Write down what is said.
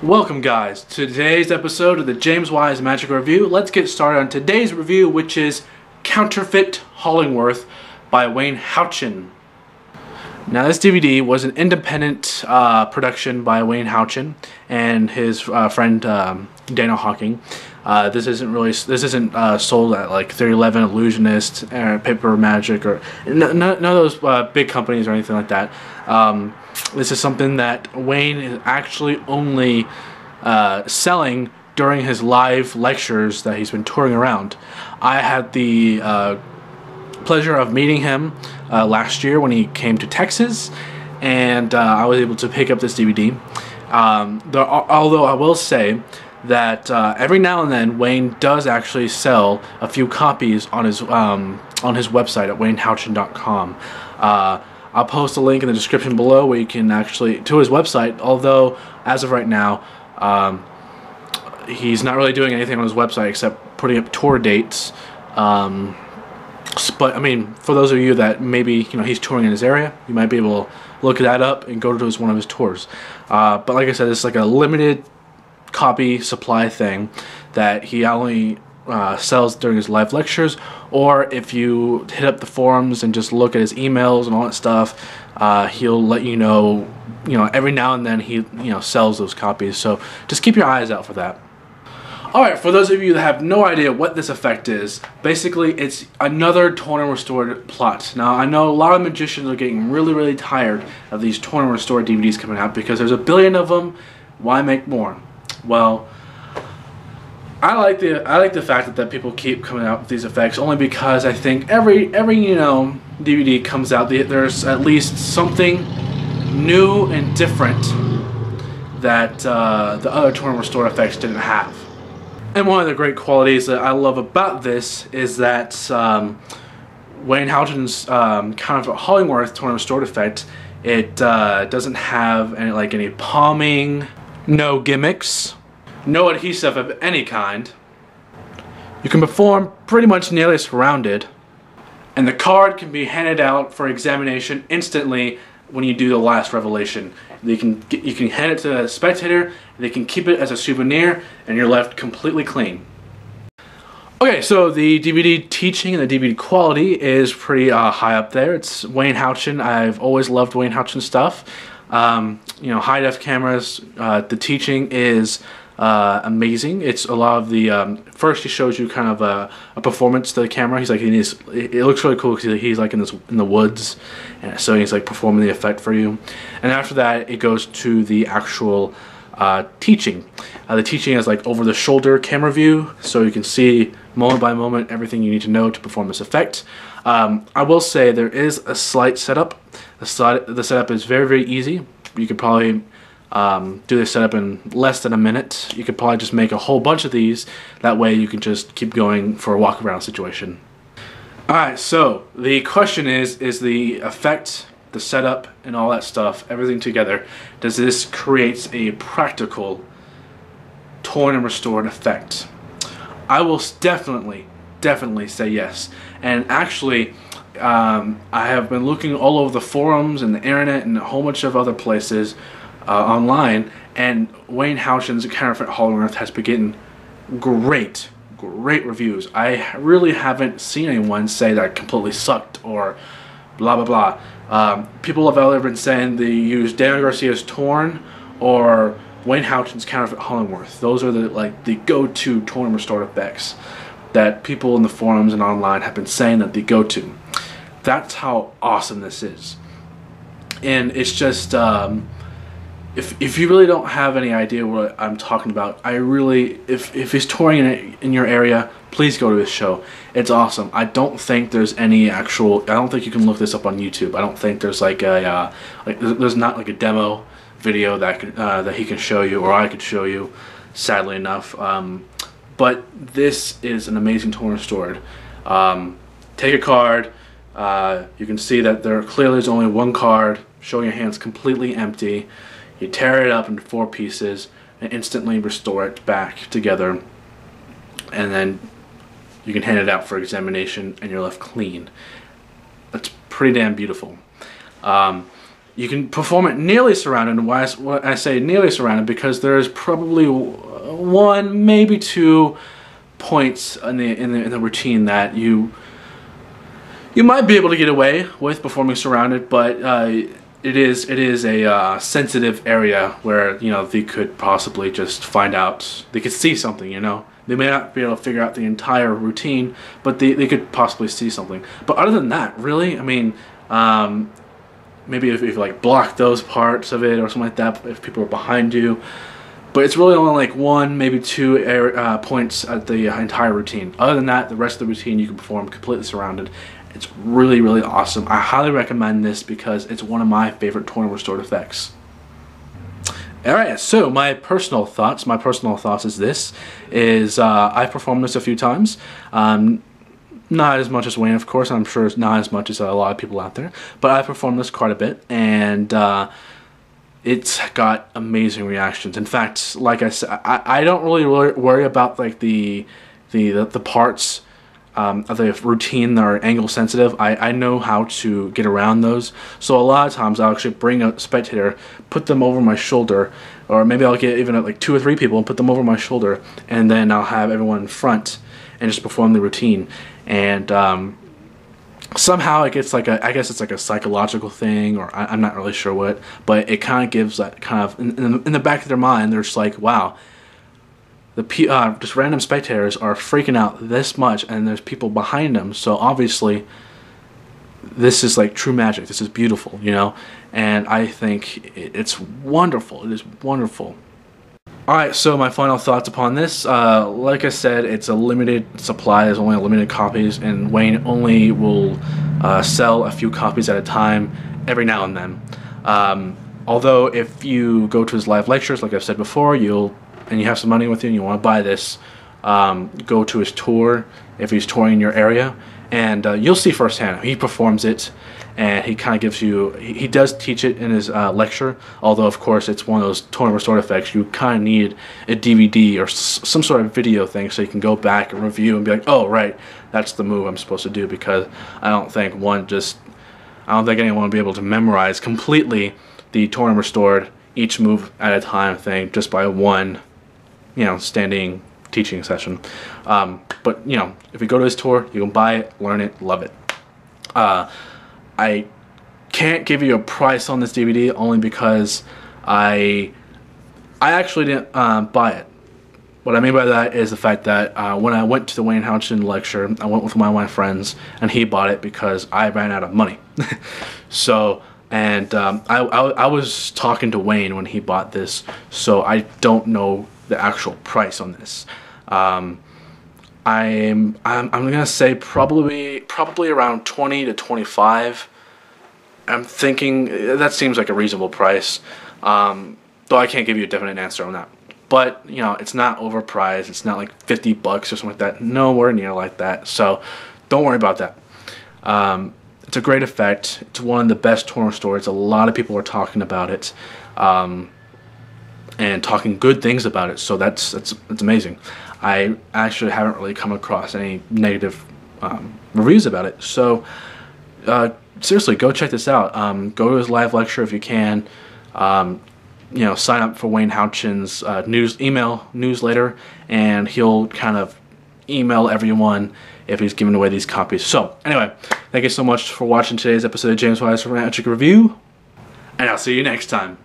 Welcome guys to today's episode of the James Wise Magic Review. Let's get started on today's review, which is Counterfeit Hollingworth by Wayne Houchin. Now this DVD was an independent production by Wayne Houchin and his friend Daniel Hawking. This isn't sold at like 311 Illusionist, Paper Magic, or none of those big companies or anything like that. This is something that Wayne is actually only selling during his live lectures that he's been touring around. I had the pleasure of meeting him last year when he came to Texas, and I was able to pick up this DVD. Although I will say that every now and then Wayne does actually sell a few copies on his website at waynehouchin.com. I'll post a link in the description below where you can actually to his website, although as of right now he's not really doing anything on his website except putting up tour dates. But I mean, for those of you that maybe he's touring in his area, you might be able to look that up and go to one of his tours. But like I said, it's like a limited copy supply thing that he only sells during his live lectures, or if you hit up the forums and just look at his emails and all that stuff, he'll let you know, every now and then he sells those copies. So just keep your eyes out for that. Alright, for those of you that have no idea what this effect is, basically it's another torn and restored plot. Now I know a lot of magicians are getting really tired of these torn and restored DVDs coming out because there's a billion of them. Why make more? Well, I like the fact that people keep coming out with these effects, only because I think every DVD comes out, there's at least something new and different that the other torn and restored effects didn't have. And one of the great qualities that I love about this is that Wayne Houchin's Counterfeit Hollingworth torn and restored effect, it doesn't have any palming, no gimmicks, no adhesive of any kind. You can perform pretty much nearly surrounded, and the card can be handed out for examination instantly when you do the last revelation. You can hand it to the spectator, they can keep it as a souvenir, and you're left completely clean. Okay, so the DVD teaching and the DVD quality is pretty high up there. It's Wayne Houchin. I've always loved Wayne Houchin stuff. High def cameras. The teaching is amazing. It's a lot of the first he shows you kind of a performance to the camera. He's like it looks really cool because he's like in the woods, and so he's like performing the effect for you. And after that, it goes to the actual teaching. The teaching is like over the shoulder camera view, so you can see moment by moment everything you need to know to perform this effect. I will say there is a slight setup. The setup is very easy. You could probably do this setup in less than a minute. You could probably just make a whole bunch of these. That way you can just keep going for a walk around situation. Alright, so the question is the effect, the setup, and all that stuff, everything together, does this create a practical torn and restored effect? I will definitely say yes. And actually, I have been looking all over the forums and the internet and a whole bunch of other places online, and Wayne Houchin's Counterfeit Hollingworth has been getting great reviews. I really haven't seen anyone say that it completely sucked or blah blah blah. People have either been saying they use Daniel Garcia's Torn or Wayne Houchin's Counterfeit Hollingworth. Those are the go-to torn and restored effects that people in the forums and online have been saying that they go to. That's how awesome this is. And it's just if you really don't have any idea what I'm talking about, if he's touring in your area, please go to his show. It's awesome. I don't think there's any actual. I don't think you can look this up on YouTube. I don't think there's there's not like a demo video that he can show you, or I could show you, sadly enough. But this is an amazing torn and restored. Take a card. You can see that there clearly is only one card, showing your hands completely empty. You tear it up into 4 pieces and instantly restore it back together, and then you can hand it out for examination and you're left clean. That's pretty damn beautiful. you can perform it nearly surrounded. And why I say nearly surrounded, because there's probably one, maybe two points in the routine that you might be able to get away with performing surrounded, but it is a sensitive area where, you know, they could possibly just find out, they could see something, you know. They may not be able to figure out the entire routine, but they could possibly see something. But other than that, really, I mean, maybe if you like block those parts of it or something like that, if people are behind you. But it's really only like one, maybe two points at the entire routine. Other than that, the rest of the routine you can perform completely surrounded. It's really, really awesome. I highly recommend this because it's one of my favorite torn and restored effects. Alright, so my personal thoughts is this, I've performed this a few times. Not as much as Wayne, of course. I'm sure it's not as much as a lot of people out there. But I performed this quite a bit, and it's got amazing reactions. In fact, like I said, I don't really worry about like the parts of the routine that are angle sensitive. I know how to get around those. So a lot of times I'll actually bring a spectator, put them over my shoulder, or maybe I'll get even like 2 or 3 people and put them over my shoulder, and then I'll have everyone in front and just perform the routine. And somehow it gets like I guess it's like a psychological thing, or I'm not really sure what, but it kind of gives that kind of in the back of their mind, they're just like, wow, just random spectators are freaking out this much, and there's people behind them, so obviously this is like true magic. This is beautiful, you know, and I think it's wonderful. It is wonderful. Alright, so my final thoughts upon this. Like I said, it's a limited supply. There's only limited copies, and Wayne only will sell a few copies at a time every now and then. Although if you go to his live lectures, like I've said before, and you have some money with you and you want to buy this, go to his tour if he's touring in your area, and you'll see firsthand. He performs it, and he kind of gives you, he does teach it in his lecture, although of course it's one of those torn and restored effects. You kind of need a DVD or some sort of video thing so you can go back and review and be like, oh right, that's the move I'm supposed to do, because I don't think anyone will be able to memorize completely the torn and restored, each move at a time thing just by one, you know, standing teaching session. But you know, if you go to his tour, you can buy it, learn it, love it. I can't give you a price on this DVD only because I actually didn't buy it. What I mean by that is the fact that when I went to the Wayne Houchin lecture, I went with one of my friends, and he bought it because I ran out of money. So, and I was talking to Wayne when he bought this, so I don't know the actual price on this. I'm gonna say probably around 20 to 25. I'm thinking that seems like a reasonable price, though I can't give you a definite answer on that. But you know, it's not overpriced. It's not like 50 bucks or something like that. Nowhere near like that. So don't worry about that. It's a great effect. It's one of the best torn stories. A lot of people are talking about it, and talking good things about it. So that's amazing. I actually haven't really come across any negative reviews about it. So seriously, go check this out. Go to his live lecture if you can. You know, sign up for Wayne Houchin's email newsletter, and he'll kind of email everyone if he's giving away these copies. So anyway, thank you so much for watching today's episode of James Wise from Magic Review, and I'll see you next time.